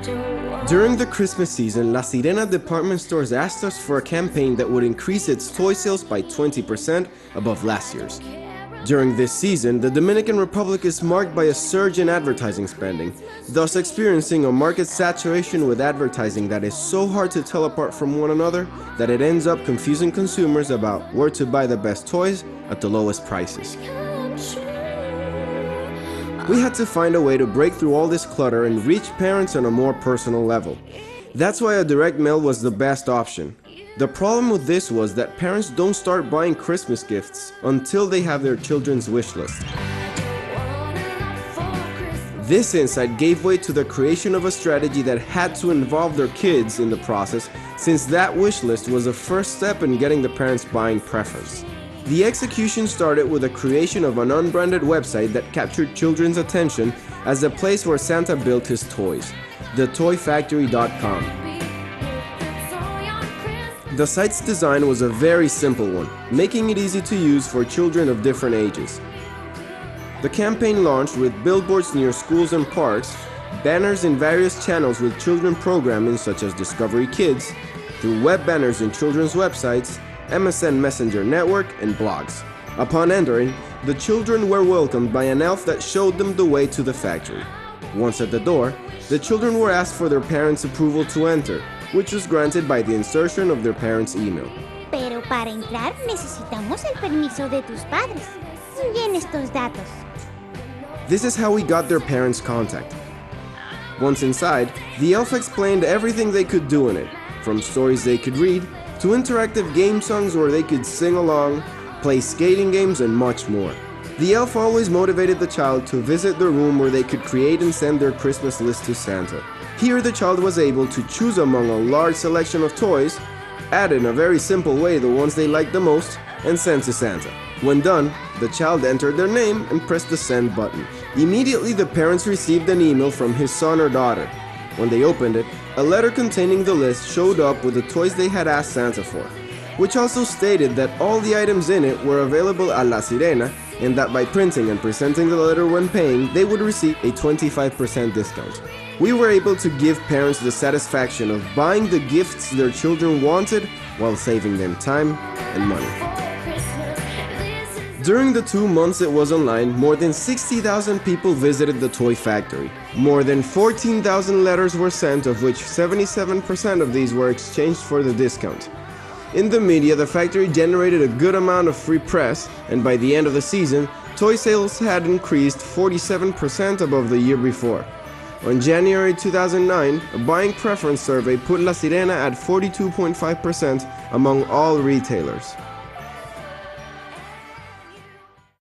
During the Christmas season, La Sirena department stores asked us for a campaign that would increase its toy sales by 20% above last year's. During this season, the Dominican Republic is marked by a surge in advertising spending, thus experiencing a market saturation with advertising that is so hard to tell apart from one another that it ends up confusing consumers about where to buy the best toys at the lowest prices. We had to find a way to break through all this clutter and reach parents on a more personal level. That's why a direct mail was the best option. The problem with this was that parents don't start buying Christmas gifts until they have their children's wish list. This insight gave way to the creation of a strategy that had to involve their kids in the process, since that wish list was the first step in getting the parents' buying preference. The execution started with the creation of an unbranded website that captured children's attention as the place where Santa built his toys, thetoyfactory.com. The site's design was a very simple one, making it easy to use for children of different ages. The campaign launched with billboards near schools and parks, banners in various channels with children programming such as Discovery Kids, through web banners in children's websites, MSN Messenger network, and blogs. Upon entering, the children were welcomed by an elf that showed them the way to the factory. Once at the door, the children were asked for their parents' approval to enter, which was granted by the insertion of their parents' email. Pero para entrar necesitamos el permiso de tus padres. Llena estos datos. This is how we got their parents' contact. Once inside, the elf explained everything they could do in it, from stories they could read, to interactive game songs where they could sing along, play skating games, and much more. The elf always motivated the child to visit the room where they could create and send their Christmas list to Santa. Here the child was able to choose among a large selection of toys, add in a very simple way the ones they liked the most, and send to Santa. When done, the child entered their name and pressed the send button. Immediately the parents received an email from his son or daughter. When they opened it, a letter containing the list showed up with the toys they had asked Santa for, which also stated that all the items in it were available at La Sirena and that by printing and presenting the letter when paying, they would receive a 25% discount. We were able to give parents the satisfaction of buying the gifts their children wanted while saving them time and money. During the 2 months it was online, more than 60,000 people visited the toy factory. More than 14,000 letters were sent, of which 77% of these were exchanged for the discount. In the media, the factory generated a good amount of free press, and by the end of the season, toy sales had increased 47% above the year before. On January 2009, a buying preference survey put La Sirena at 42.5% among all retailers.